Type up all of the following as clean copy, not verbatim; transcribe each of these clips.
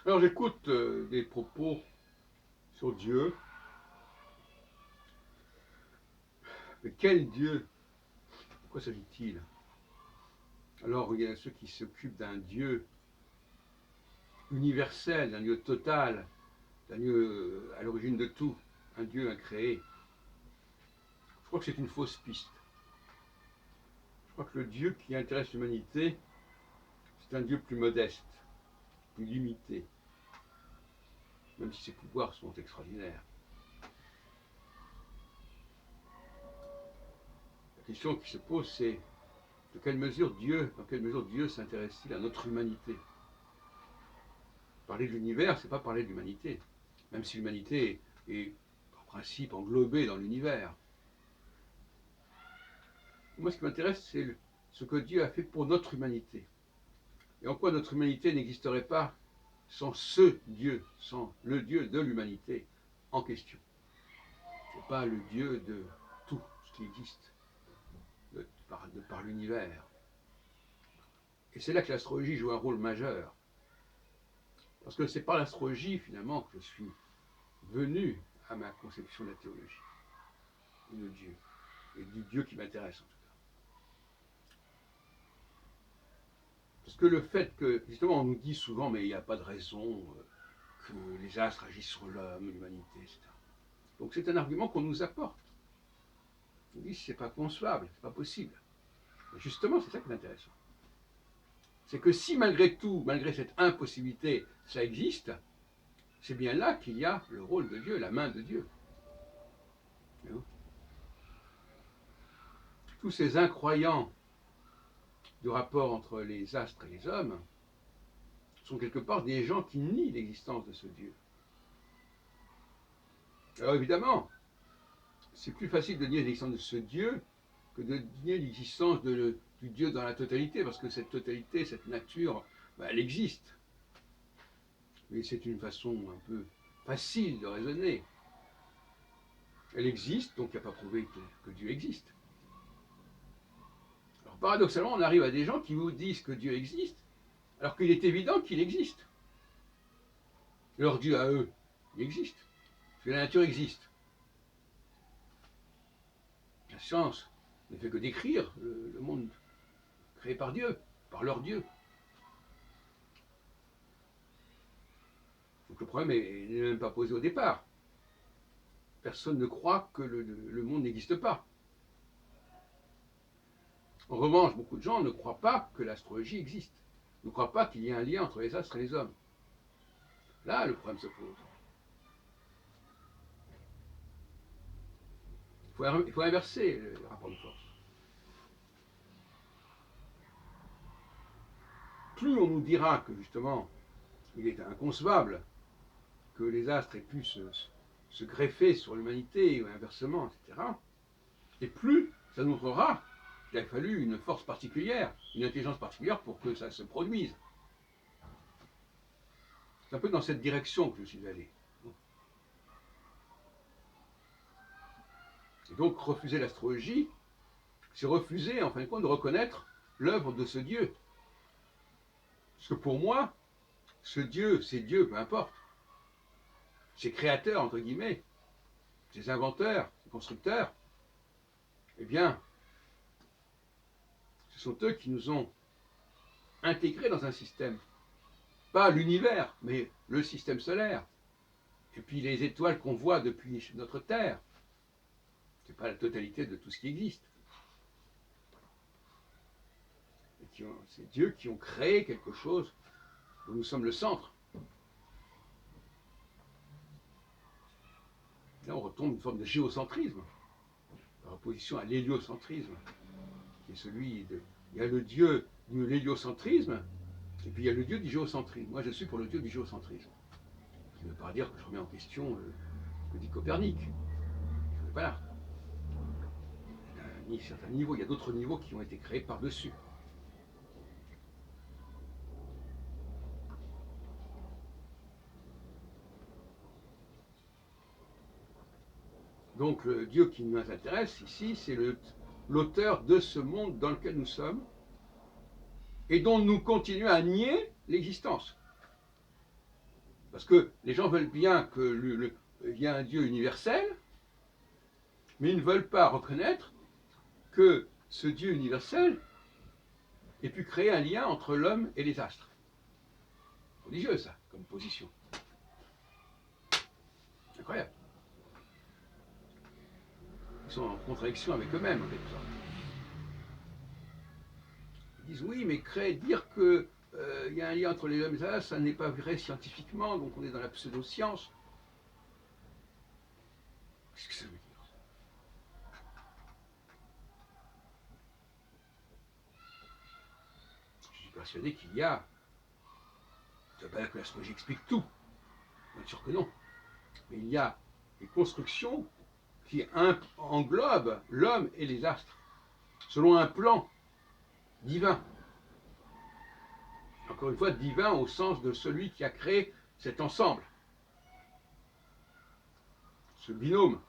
Alors j'écoute des propos sur Dieu, mais quel Dieu? De quoi s'agit-il? Alors il y a ceux qui s'occupent d'un Dieu universel, d'un Dieu total, d'un Dieu à l'origine de tout, un Dieu incréé. Je crois que c'est une fausse piste. Je crois que le Dieu qui intéresse l'humanité, c'est un Dieu plus modeste, plus limité, même si ses pouvoirs sont extraordinaires. La question qui se pose, c'est dans quelle mesure Dieu s'intéresse-t-il à notre humanité? Parler de l'univers, c'est pas parler de l'humanité, même si l'humanité est en principe englobée dans l'univers. Moi, ce qui m'intéresse, c'est ce que Dieu a fait pour notre humanité. Et en quoi notre humanité n'existerait pas sans ce Dieu, sans le Dieu de l'humanité en question. Ce n'est pas le Dieu de tout ce qui existe, de par l'univers. Et c'est là que l'astrologie joue un rôle majeur. Parce que c'est par l'astrologie, finalement, que je suis venu à ma conception de la théologie, et de Dieu, et du Dieu qui m'intéresse en tout cas. Parce que le fait que, justement, on nous dit souvent, mais il n'y a pas de raison que les astres agissent sur l'homme, l'humanité, etc. Donc c'est un argument qu'on nous apporte. On dit, c'est pas concevable, c'est pas possible. Et justement, c'est ça qui est intéressant. C'est que si malgré tout, malgré cette impossibilité, ça existe, c'est bien là qu'il y a le rôle de Dieu, la main de Dieu. Tous ces incroyants du rapport entre les astres et les hommes sont quelque part des gens qui nient l'existence de ce Dieu. Alors évidemment, c'est plus facile de nier l'existence de ce Dieu que de nier l'existence du Dieu dans la totalité, parce que cette totalité, cette nature, elle existe. Mais c'est une façon un peu facile de raisonner. Elle existe, donc il n'y a pas prouvé que Dieu existe. Alors paradoxalement, on arrive à des gens qui vous disent que Dieu existe, alors qu'il est évident qu'il existe. Leur Dieu à eux, il existe. Parce que la nature existe. La science ne fait que décrire le monde créé par Dieu, par leur Dieu. Donc le problème n'est même pas posé au départ. Personne ne croit que le monde n'existe pas. En revanche, beaucoup de gens ne croient pas que l'astrologie existe, ne croient pas qu'il y ait un lien entre les astres et les hommes. Là, le problème se pose. Il faut inverser le rapport de force. Plus on nous dira que justement, il est inconcevable que les astres aient pu se greffer sur l'humanité ou inversement, etc., et plus ça nous montrera qu'il a fallu une force particulière, une intelligence particulière pour que ça se produise. C'est un peu dans cette direction que je suis allé. Et donc refuser l'astrologie, c'est refuser en fin de compte de reconnaître l'œuvre de ce Dieu. Parce que pour moi, ce Dieu, ces dieux, peu importe, ces créateurs, entre guillemets, ces inventeurs, ces constructeurs, eh bien, ce sont eux qui nous ont intégrés dans un système. Pas l'univers, mais le système solaire. Et puis les étoiles qu'on voit depuis notre Terre. Ce n'est pas la totalité de tout ce qui existe. C'est Dieu qui ont créé quelque chose dont nous sommes le centre. Là, on retombe une forme de géocentrisme, par opposition à l'héliocentrisme, qui est celui de. Il y a le Dieu de l'héliocentrisme, et puis il y a le Dieu du géocentrisme. Moi, je suis pour le Dieu du géocentrisme. Ce qui ne veut pas dire que je remets en question ce que dit Copernic. Voilà. Il y a certains niveaux, il y a d'autres niveaux qui ont été créés par-dessus. Donc le Dieu qui nous intéresse ici, c'est l'auteur de ce monde dans lequel nous sommes et dont nous continuons à nier l'existence. Parce que les gens veulent bien qu'il y ait un Dieu universel, mais ils ne veulent pas reconnaître que ce Dieu universel ait pu créer un lien entre l'homme et les astres. Religieux, ça, comme position. Incroyable. Ils sont en contradiction avec eux-mêmes, en quelque sorte. Ils disent oui, mais dire que y a un lien entre les hommes et les astres, ça n'est pas vrai scientifiquement, donc on est dans la pseudo-science. Qu'est-ce que ça veut dire? Je suis persuadé qu'il y a. Ça ne veut pas dire que l'astrologie explique tout, bien sûr que non. Mais il y a des constructions qui englobent l'homme et les astres, selon un plan divin. Encore une fois, divin au sens de celui qui a créé cet ensemble, ce binôme,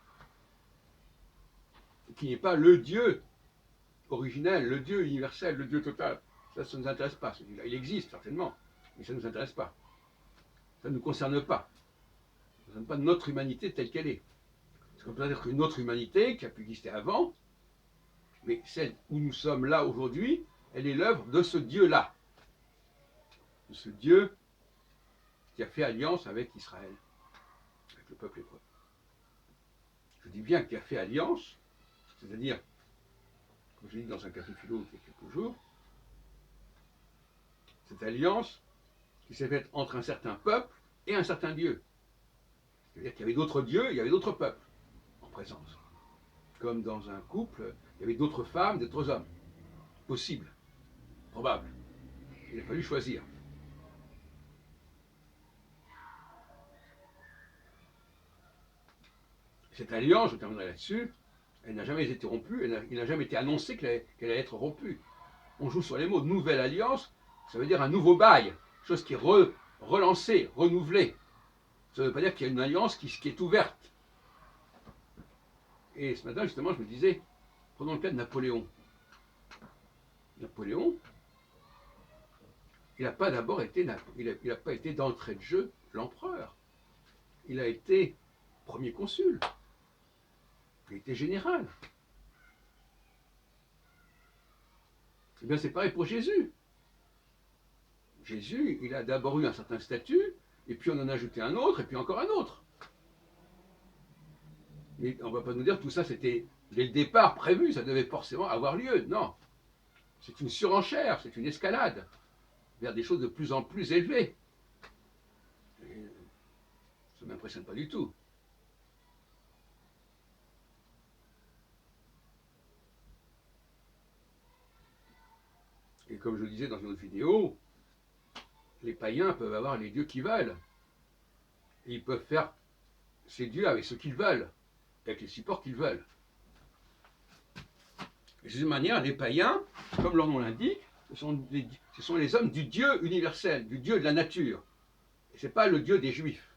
qui n'est pas le Dieu originel, le Dieu universel, le Dieu total. Ça ne nous intéresse pas, celui-là. Il existe certainement, mais ça ne nous intéresse pas. Ça ne nous concerne pas. Ça ne concerne pas notre humanité telle qu'elle est. Ça ne veut pas dire qu'une autre humanité qui a pu exister avant, mais celle où nous sommes là aujourd'hui, elle est l'œuvre de ce Dieu-là. De ce Dieu qui a fait alliance avec Israël, avec le peuple hébreu. Je dis bien qui a fait alliance, c'est-à-dire, comme je l'ai dit dans un café philo il y a quelques jours, cette alliance qui s'est faite entre un certain peuple et un certain Dieu. C'est-à-dire qu'il y avait d'autres dieux, il y avait d'autres peuples en présence. Comme dans un couple, il y avait d'autres femmes, d'autres hommes. Possible, probable. Il a fallu choisir. Cette alliance, je terminerai là-dessus, elle n'a jamais été rompue, il n'a jamais été annoncé qu'elle allait être rompue. On joue sur les mots. Nouvelle alliance, ça veut dire un nouveau bail, chose qui est relancée, renouvelée. Ça ne veut pas dire qu'il y a une alliance qui est ouverte. Et ce matin, justement, je me disais, prenons le cas de Napoléon. Napoléon, il n'a pas d'abord été, il n'a pas été d'entrée de jeu l'empereur. Il a été premier consul. Il était général. Eh bien, c'est pareil pour Jésus. Jésus, il a d'abord eu un certain statut, et puis on en a ajouté un autre, et puis encore un autre. Mais on ne va pas nous dire que tout ça c'était dès le départ prévu, ça devait forcément avoir lieu. Non. C'est une surenchère, c'est une escalade vers des choses de plus en plus élevées. Et ça ne m'impressionne pas du tout. Et comme je le disais dans une autre vidéo, les païens peuvent avoir les dieux qu'ils veulent. Et ils peuvent faire ces dieux avec ce qu'ils veulent, avec les supports qu'ils veulent. Et de cette manière, les païens, comme leur nom l'indique, ce sont les hommes du Dieu universel, du Dieu de la nature. Et ce n'est pas le Dieu des Juifs.